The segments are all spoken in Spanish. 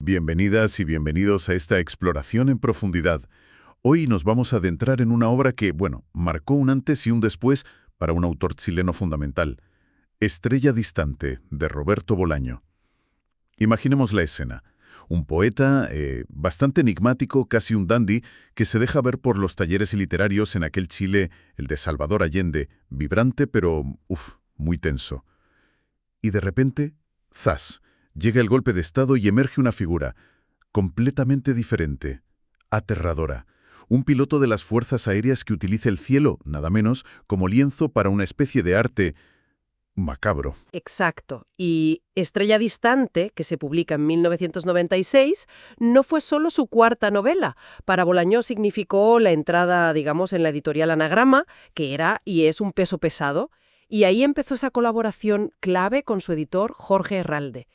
Bienvenidas y bienvenidos a esta exploración en profundidad. Hoy nos vamos a adentrar en una obra que, marcó un antes y un después para un autor chileno fundamental. Estrella distante, de Roberto Bolaño. Imaginemos la escena. Un poeta bastante enigmático, casi un dandy, que se deja ver por los talleres literarios en aquel Chile, el de Salvador Allende, vibrante pero, muy tenso. Y de repente, ¡zas!, llega el golpe de estado y emerge una figura completamente diferente, aterradora. Un piloto de las fuerzas aéreas que utiliza el cielo, nada menos, como lienzo para una especie de arte macabro. Exacto. Y Estrella distante, que se publica en 1996, no fue solo su cuarta novela. Para Bolaño significó la entrada, digamos, en la editorial Anagrama, que era y es un peso pesado, y ahí empezó esa colaboración clave con su editor Jorge Herralde.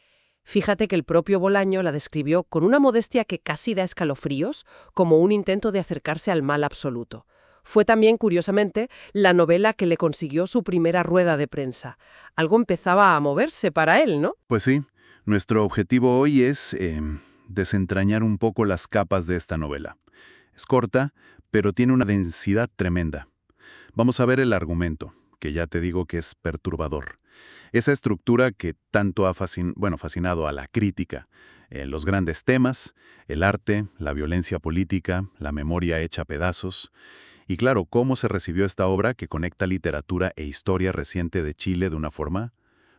Fíjate que el propio Bolaño la describió con una modestia que casi da escalofríos, como un intento de acercarse al mal absoluto. Fue también, curiosamente, la novela que le consiguió su primera rueda de prensa. Algo empezaba a moverse para él, ¿no? Pues sí, nuestro objetivo hoy es desentrañar un poco las capas de esta novela. Es corta, pero tiene una densidad tremenda. Vamos a ver el argumento, que ya te digo que es perturbador. Esa estructura que tanto ha fascinado a la crítica. Los grandes temas, el arte, la violencia política, la memoria hecha pedazos. Y claro, cómo se recibió esta obra que conecta literatura e historia reciente de Chile de una forma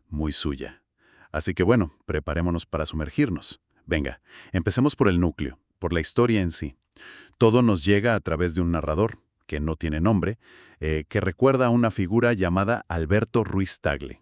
muy suya. Así que preparémonos para sumergirnos. Venga, empecemos por el núcleo, por la historia en sí. Todo nos llega a través de un narrador, que no tiene nombre, que recuerda a una figura llamada Alberto Ruiz Tagle.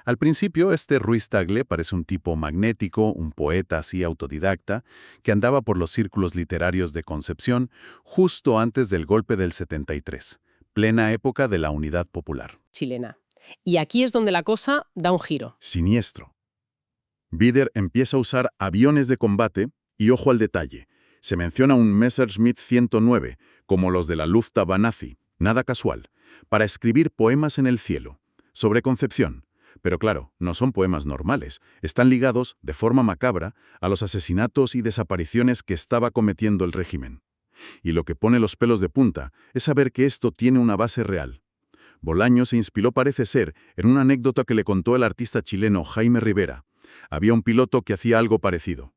Al principio, este Ruiz Tagle parece un tipo magnético, un poeta así autodidacta, que andaba por los círculos literarios de Concepción justo antes del golpe del 73, plena época de la Unidad Popular. Chilena. Y aquí es donde la cosa da un giro. Siniestro. Bieder empieza a usar aviones de combate y, ojo al detalle, se menciona un Messerschmitt 109, como los de la Luftwaffe nazi, nada casual, para escribir poemas en el cielo, sobre Concepción. Pero claro, no son poemas normales, están ligados, de forma macabra, a los asesinatos y desapariciones que estaba cometiendo el régimen. Y lo que pone los pelos de punta es saber que esto tiene una base real. Bolaño se inspiró, parece ser, en una anécdota que le contó el artista chileno Jaime Rivera. Había un piloto que hacía algo parecido.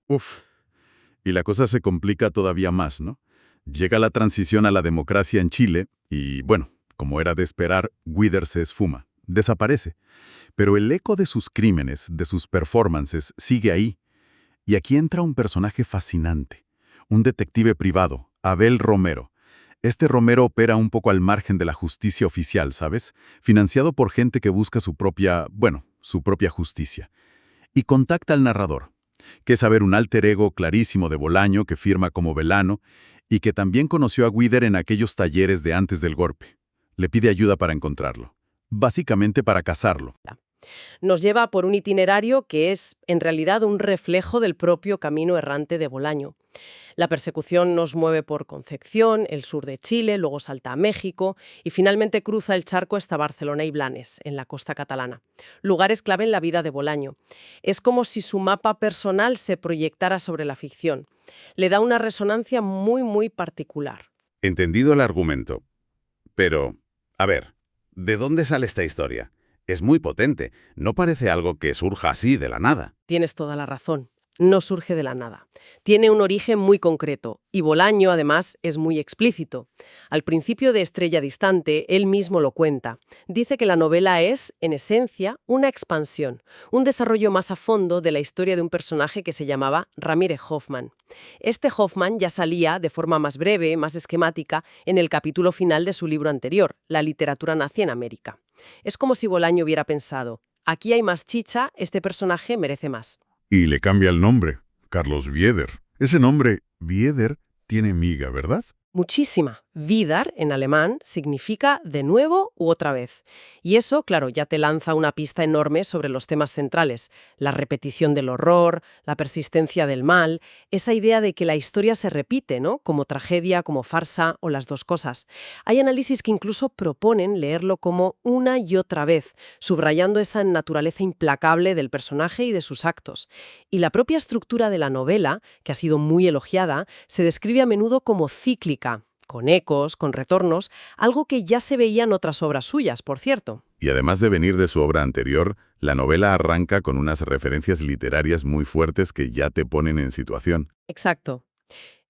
Y la cosa se complica todavía más, ¿no? Llega la transición a la democracia en Chile y, como era de esperar, Guider se esfuma, desaparece. Pero el eco de sus crímenes, de sus performances, sigue ahí. Y aquí entra un personaje fascinante, un detective privado, Abel Romero. Este Romero opera un poco al margen de la justicia oficial, ¿sabes? Financiado por gente que busca su propia justicia. Y contacta al narrador, que es un alter ego clarísimo de Bolaño que firma como Velano y que también conoció a Guider en aquellos talleres de antes del golpe. Le pide ayuda para encontrarlo, básicamente para cazarlo. Nos lleva por un itinerario que es, en realidad, un reflejo del propio camino errante de Bolaño. La persecución nos mueve por Concepción, el sur de Chile, luego salta a México y finalmente cruza el charco hasta Barcelona y Blanes, en la costa catalana. Lugares clave en la vida de Bolaño. Es como si su mapa personal se proyectara sobre la ficción. Le da una resonancia muy, muy particular. Entendido el argumento. Pero, a ver, ¿de dónde sale esta historia? Es muy potente. No parece algo que surja así de la nada. Tienes toda la razón. No surge de la nada. Tiene un origen muy concreto y Bolaño, además, es muy explícito. Al principio de Estrella distante, él mismo lo cuenta. Dice que la novela es, en esencia, una expansión, un desarrollo más a fondo de la historia de un personaje que se llamaba Ramírez Hoffman. Este Hoffman ya salía, de forma más breve, más esquemática, en el capítulo final de su libro anterior, La literatura nazi en América. Es como si Bolaño hubiera pensado, aquí hay más chicha, este personaje merece más. Y le cambia el nombre, Carlos Bieder. Ese nombre, Bieder, tiene miga, ¿verdad? Muchísima. Wieder, en alemán, significa de nuevo u otra vez. Y eso, claro, ya te lanza una pista enorme sobre los temas centrales: la repetición del horror, la persistencia del mal, esa idea de que la historia se repite, ¿no? Como tragedia, como farsa o las dos cosas. Hay análisis que incluso proponen leerlo como una y otra vez, subrayando esa naturaleza implacable del personaje y de sus actos. Y la propia estructura de la novela, que ha sido muy elogiada, se describe a menudo como cíclica, con ecos, con retornos, algo que ya se veía en otras obras suyas, por cierto. Y además de venir de su obra anterior, la novela arranca con unas referencias literarias muy fuertes que ya te ponen en situación. Exacto.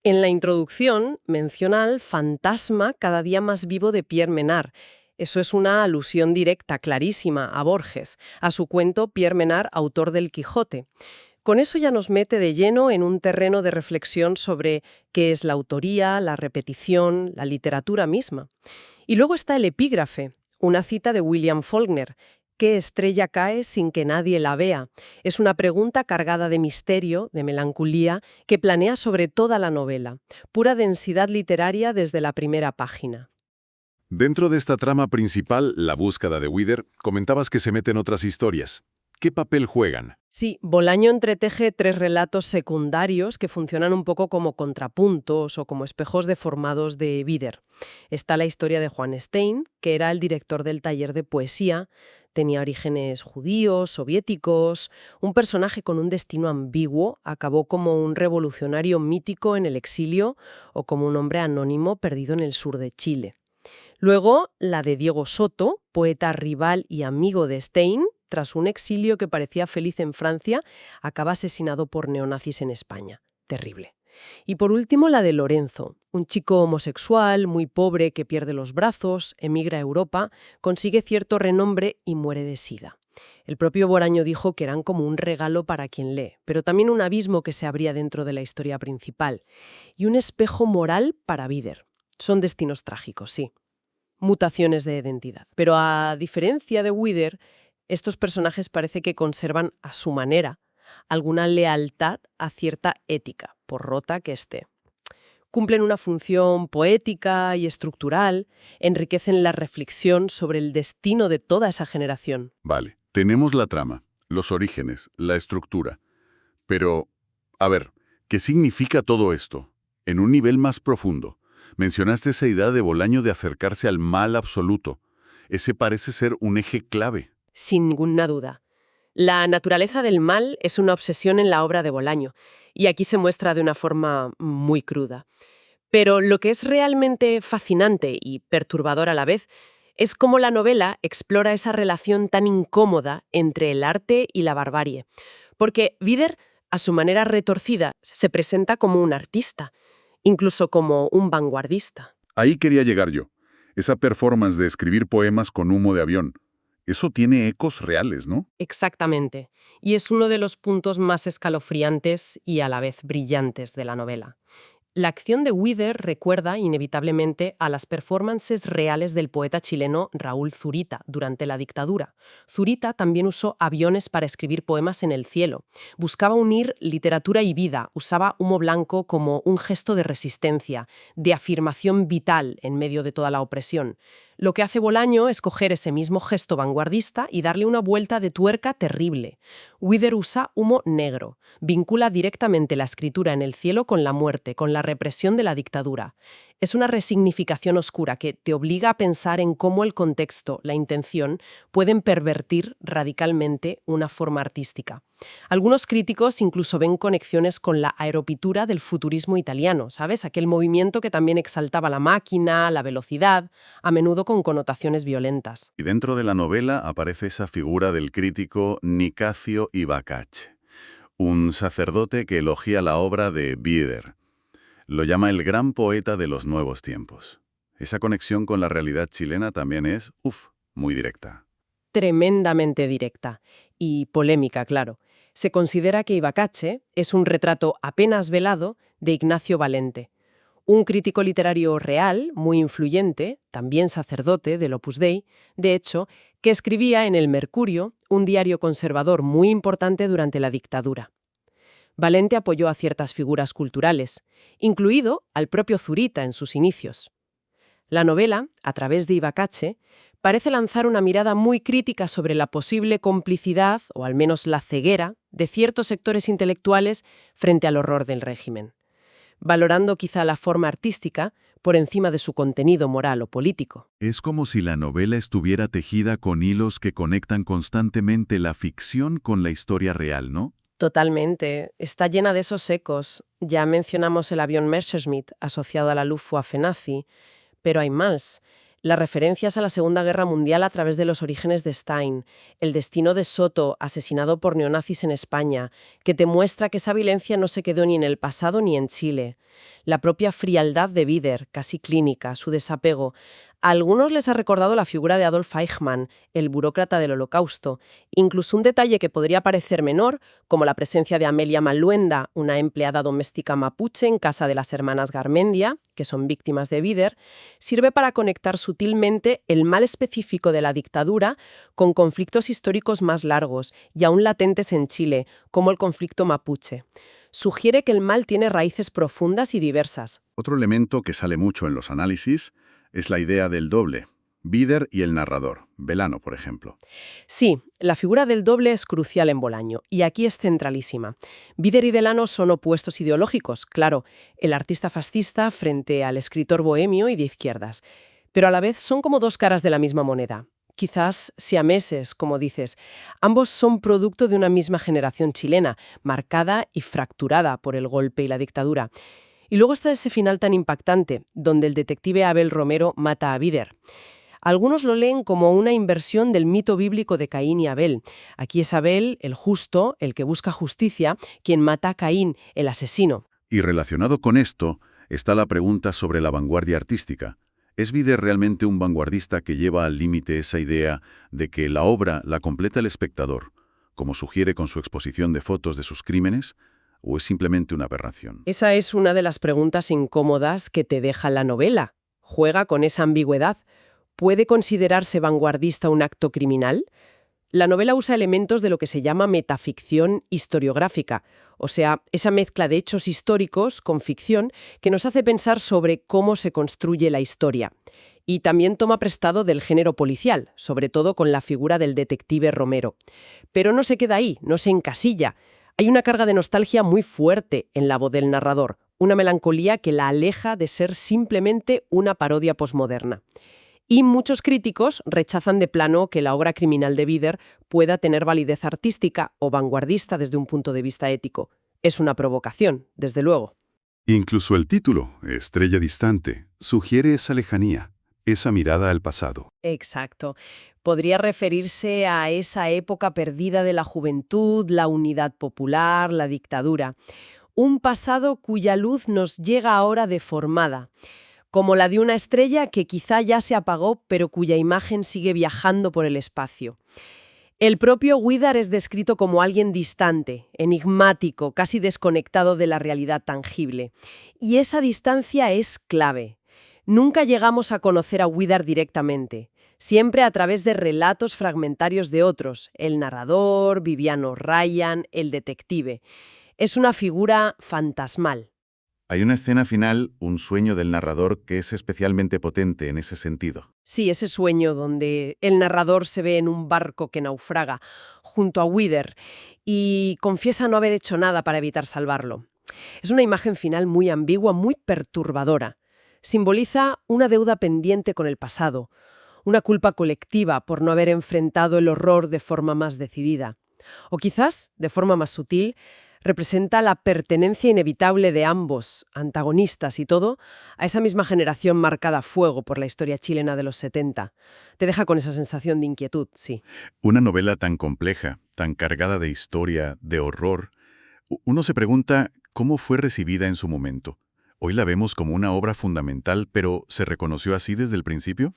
En la introducción menciona al fantasma cada día más vivo de Pierre Menard. Eso es una alusión directa, clarísima, a Borges, a su cuento Pierre Menard, autor del Quijote. Con eso ya nos mete de lleno en un terreno de reflexión sobre qué es la autoría, la repetición, la literatura misma. Y luego está el epígrafe, una cita de William Faulkner: ¿qué estrella cae sin que nadie la vea? Es una pregunta cargada de misterio, de melancolía, que planea sobre toda la novela. Pura densidad literaria desde la primera página. Dentro de esta trama principal, la búsqueda de Wieder, comentabas que se meten otras historias. ¿Qué papel juegan? Sí, Bolaño entreteje 3 relatos secundarios que funcionan un poco como contrapuntos o como espejos deformados de Wieder. Está la historia de Juan Stein, que era el director del taller de poesía, tenía orígenes judíos, soviéticos, un personaje con un destino ambiguo, acabó como un revolucionario mítico en el exilio o como un hombre anónimo perdido en el sur de Chile. Luego, la de Diego Soto, poeta rival y amigo de Stein, tras un exilio que parecía feliz en Francia, acaba asesinado por neonazis en España. Terrible. Y por último, la de Lorenzo, un chico homosexual, muy pobre, que pierde los brazos, emigra a Europa, consigue cierto renombre y muere de sida. El propio Bolaño dijo que eran como un regalo para quien lee, pero también un abismo que se abría dentro de la historia principal. Y un espejo moral para Wieder. Son destinos trágicos, sí. Mutaciones de identidad. Pero a diferencia de Wieder, estos personajes parece que conservan a su manera alguna lealtad a cierta ética, por rota que esté. Cumplen una función poética y estructural, enriquecen la reflexión sobre el destino de toda esa generación. Vale, tenemos la trama, los orígenes, la estructura. Pero, a ver, ¿qué significa todo esto? En un nivel más profundo. Mencionaste esa idea de Bolaño de acercarse al mal absoluto. Ese parece ser un eje clave. Sin ninguna duda. La naturaleza del mal es una obsesión en la obra de Bolaño, y aquí se muestra de una forma muy cruda. Pero lo que es realmente fascinante y perturbador a la vez es cómo la novela explora esa relación tan incómoda entre el arte y la barbarie. Porque Wieder, a su manera retorcida, se presenta como un artista, incluso como un vanguardista. Ahí quería llegar yo. Esa performance de escribir poemas con humo de avión. Eso tiene ecos reales, ¿no? Exactamente. Y es uno de los puntos más escalofriantes y a la vez brillantes de la novela. La acción de Wieder recuerda inevitablemente a las performances reales del poeta chileno Raúl Zurita durante la dictadura. Zurita también usó aviones para escribir poemas en el cielo. Buscaba unir literatura y vida, usaba humo blanco como un gesto de resistencia, de afirmación vital en medio de toda la opresión. Lo que hace Bolaño es coger ese mismo gesto vanguardista y darle una vuelta de tuerca terrible. Wieder usa humo negro, vincula directamente la escritura en el cielo con la muerte, con la represión de la dictadura. Es una resignificación oscura que te obliga a pensar en cómo el contexto, la intención, pueden pervertir radicalmente una forma artística. Algunos críticos incluso ven conexiones con la aeropitura del futurismo italiano, ¿sabes? Aquel movimiento que también exaltaba la máquina, la velocidad, a menudo con connotaciones violentas. Y dentro de la novela aparece esa figura del crítico Nicasio Ibacache, un sacerdote que elogia la obra de Wieder. Lo llama el gran poeta de los nuevos tiempos. Esa conexión con la realidad chilena también es, muy directa. Tremendamente directa y polémica, claro. Se considera que Ibacache es un retrato apenas velado de Ignacio Valente, un crítico literario real, muy influyente, también sacerdote del Opus Dei, de hecho, que escribía en El Mercurio, un diario conservador muy importante durante la dictadura. Valente apoyó a ciertas figuras culturales, incluido al propio Zurita en sus inicios. La novela, a través de Ibacache, parece lanzar una mirada muy crítica sobre la posible complicidad, o al menos la ceguera, de ciertos sectores intelectuales frente al horror del régimen, valorando quizá la forma artística por encima de su contenido moral o político. Es como si la novela estuviera tejida con hilos que conectan constantemente la ficción con la historia real, ¿no? Totalmente. Está llena de esos ecos. Ya mencionamos el avión Messerschmitt asociado a la Luftwaffe nazi, pero hay más. Las referencias a la Segunda Guerra Mundial a través de los orígenes de Stein, el destino de Soto, asesinado por neonazis en España, que te muestra que esa violencia no se quedó ni en el pasado ni en Chile. La propia frialdad de Bieder, casi clínica, su desapego. A algunos les ha recordado la figura de Adolf Eichmann, el burócrata del Holocausto. Incluso un detalle que podría parecer menor, como la presencia de Amelia Maluenda, una empleada doméstica mapuche en casa de las hermanas Garmendia, que son víctimas de Bieder, sirve para conectar sutilmente el mal específico de la dictadura con conflictos históricos más largos y aún latentes en Chile, como el conflicto mapuche. Sugiere que el mal tiene raíces profundas y diversas. Otro elemento que sale mucho en los análisis es la idea del doble, Bieder y el narrador, Belano, por ejemplo. Sí, la figura del doble es crucial en Bolaño, y aquí es centralísima. Bieder y Delano son opuestos ideológicos, claro, el artista fascista frente al escritor bohemio y de izquierdas, pero a la vez son como dos caras de la misma moneda. Quizás siameses, como dices. Ambos son producto de una misma generación chilena, marcada y fracturada por el golpe y la dictadura. Y luego está ese final tan impactante, donde el detective Abel Romero mata a Bieder. Algunos lo leen como una inversión del mito bíblico de Caín y Abel. Aquí es Abel, el justo, el que busca justicia, quien mata a Caín, el asesino. Y relacionado con esto está la pregunta sobre la vanguardia artística. ¿Es Bieder realmente un vanguardista que lleva al límite esa idea de que la obra la completa el espectador, como sugiere con su exposición de fotos de sus crímenes, o es simplemente una aberración? Esa es una de las preguntas incómodas que te deja la novela. Juega con esa ambigüedad. ¿Puede considerarse vanguardista un acto criminal? La novela usa elementos de lo que se llama metaficción historiográfica, o sea, esa mezcla de hechos históricos con ficción que nos hace pensar sobre cómo se construye la historia. Y también toma prestado del género policial, sobre todo con la figura del detective Romero. Pero no se queda ahí, no se encasilla. Hay una carga de nostalgia muy fuerte en la voz del narrador, una melancolía que la aleja de ser simplemente una parodia posmoderna. Y muchos críticos rechazan de plano que la obra criminal de Bieder pueda tener validez artística o vanguardista desde un punto de vista ético. Es una provocación, desde luego. Incluso el título, Estrella distante, sugiere esa lejanía, esa mirada al pasado. Exacto. Podría referirse a esa época perdida de la juventud, la unidad popular, la dictadura. Un pasado cuya luz nos llega ahora deformada, como la de una estrella que quizá ya se apagó, pero cuya imagen sigue viajando por el espacio. El propio Widar es descrito como alguien distante, enigmático, casi desconectado de la realidad tangible. Y esa distancia es clave. Nunca llegamos a conocer a Widar directamente, siempre a través de relatos fragmentarios de otros, el narrador, Viviano Ryan, el detective. Es una figura fantasmal. Hay una escena final, un sueño del narrador, que es especialmente potente en ese sentido. Sí, ese sueño donde el narrador se ve en un barco que naufraga junto a Widar y confiesa no haber hecho nada para evitar salvarlo. Es una imagen final muy ambigua, muy perturbadora. Simboliza una deuda pendiente con el pasado, una culpa colectiva por no haber enfrentado el horror de forma más decidida. O quizás, de forma más sutil, representa la pertenencia inevitable de ambos, antagonistas y todo, a esa misma generación marcada a fuego por la historia chilena de los 70. Te deja con esa sensación de inquietud, sí. Una novela tan compleja, tan cargada de historia, de horror, uno se pregunta cómo fue recibida en su momento. Hoy la vemos como una obra fundamental, pero ¿se reconoció así desde el principio?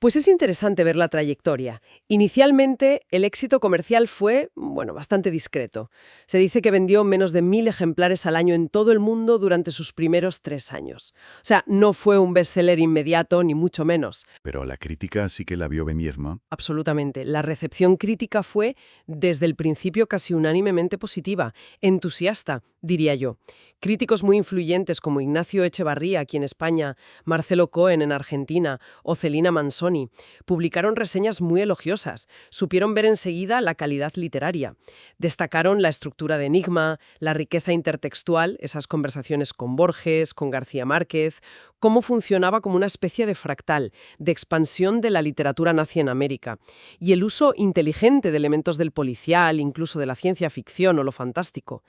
Pues es interesante ver la trayectoria. Inicialmente, el éxito comercial fue, bastante discreto. Se dice que vendió menos de 1000 ejemplares al año en todo el mundo durante sus primeros 3 años. O sea, no fue un bestseller inmediato, ni mucho menos. Pero la crítica sí que la vio venir, ¿no? Absolutamente. La recepción crítica fue, desde el principio, casi unánimemente positiva, entusiasta. diría yo. Críticos muy influyentes como Ignacio Echevarría, aquí en España, Marcelo Cohen en Argentina o Celina Manzoni publicaron reseñas muy elogiosas. Supieron ver enseguida la calidad literaria. Destacaron la estructura de Enigma, la riqueza intertextual, esas conversaciones con Borges, con García Márquez, cómo funcionaba como una especie de fractal, de expansión de la literatura nazi en América, y el uso inteligente de elementos del policial, incluso de la ciencia ficción o lo fantástico.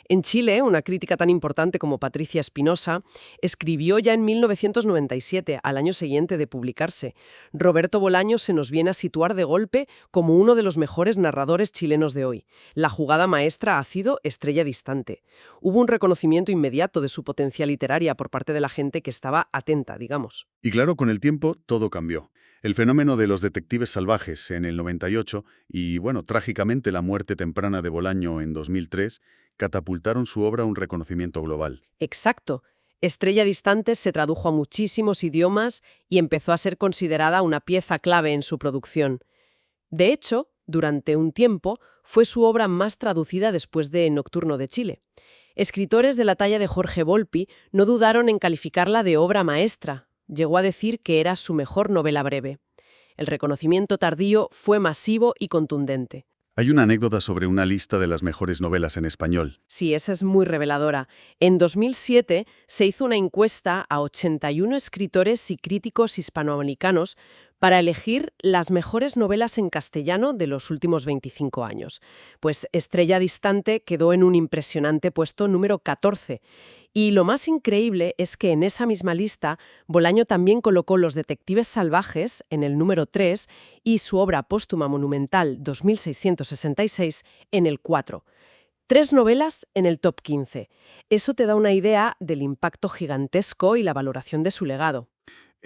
En Chile, una crítica tan importante como Patricia Espinosa escribió ya en 1997, al año siguiente de publicarse: Roberto Bolaño se nos viene a situar de golpe como uno de los mejores narradores chilenos de hoy. La jugada maestra ha sido Estrella Distante. Hubo un reconocimiento inmediato de su potencia literaria por parte de la gente que estaba atenta, digamos. Y claro, con el tiempo todo cambió. El fenómeno de los detectives salvajes en el 98 y, bueno, trágicamente la muerte temprana de Bolaño en 2003 catapultaron su obra a un reconocimiento global. Exacto. Estrella Distante se tradujo a muchísimos idiomas y empezó a ser considerada una pieza clave en su producción. De hecho, durante un tiempo, fue su obra más traducida después de Nocturno de Chile. Escritores de la talla de Jorge Volpi no dudaron en calificarla de obra maestra. Llegó a decir que era su mejor novela breve. El reconocimiento tardío fue masivo y contundente. Hay una anécdota sobre una lista de las mejores novelas en español. Sí, esa es muy reveladora. En 2007 se hizo una encuesta a 81 escritores y críticos hispanoamericanos para elegir las mejores novelas en castellano de los últimos 25 años. Pues Estrella Distante quedó en un impresionante puesto número 14. Y lo más increíble es que en esa misma lista Bolaño también colocó Los detectives salvajes en el número 3 y su obra póstuma monumental 2666 en el 4. 3 novelas en el top 15. Eso te da una idea del impacto gigantesco y la valoración de su legado.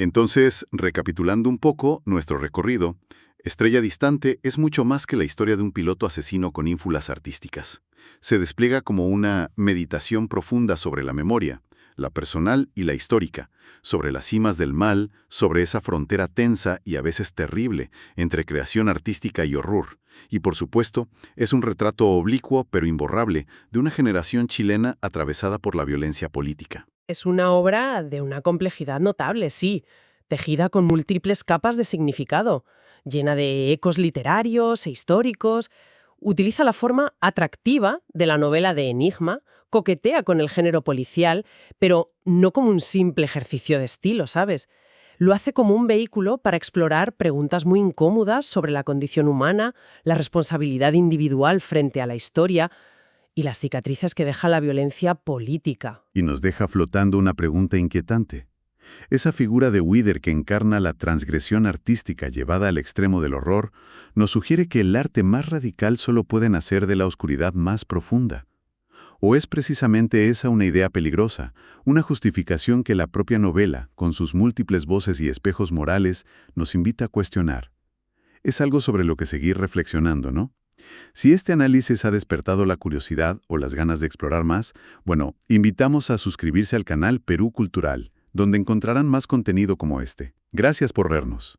Entonces, recapitulando un poco nuestro recorrido, Estrella Distante es mucho más que la historia de un piloto asesino con ínfulas artísticas. Se despliega como una meditación profunda sobre la memoria, la personal y la histórica, sobre las cimas del mal, sobre esa frontera tensa y a veces terrible entre creación artística y horror. Y por supuesto, es un retrato oblicuo pero imborrable de una generación chilena atravesada por la violencia política. Es una obra de una complejidad notable, sí, tejida con múltiples capas de significado, llena de ecos literarios e históricos. Utiliza la forma atractiva de la novela de Enigma, coquetea con el género policial, pero no como un simple ejercicio de estilo, ¿sabes? Lo hace como un vehículo para explorar preguntas muy incómodas sobre la condición humana, la responsabilidad individual frente a la historia y las cicatrices que deja la violencia política. Y nos deja flotando una pregunta inquietante. Esa figura de Wither que encarna la transgresión artística llevada al extremo del horror nos sugiere que el arte más radical solo puede nacer de la oscuridad más profunda. ¿O es precisamente esa una idea peligrosa, una justificación que la propia novela, con sus múltiples voces y espejos morales, nos invita a cuestionar? Es algo sobre lo que seguir reflexionando, ¿no? Si este análisis ha despertado la curiosidad o las ganas de explorar más, bueno, invitamos a suscribirse al canal Perú Cultural, donde encontrarán más contenido como este. Gracias por vernos.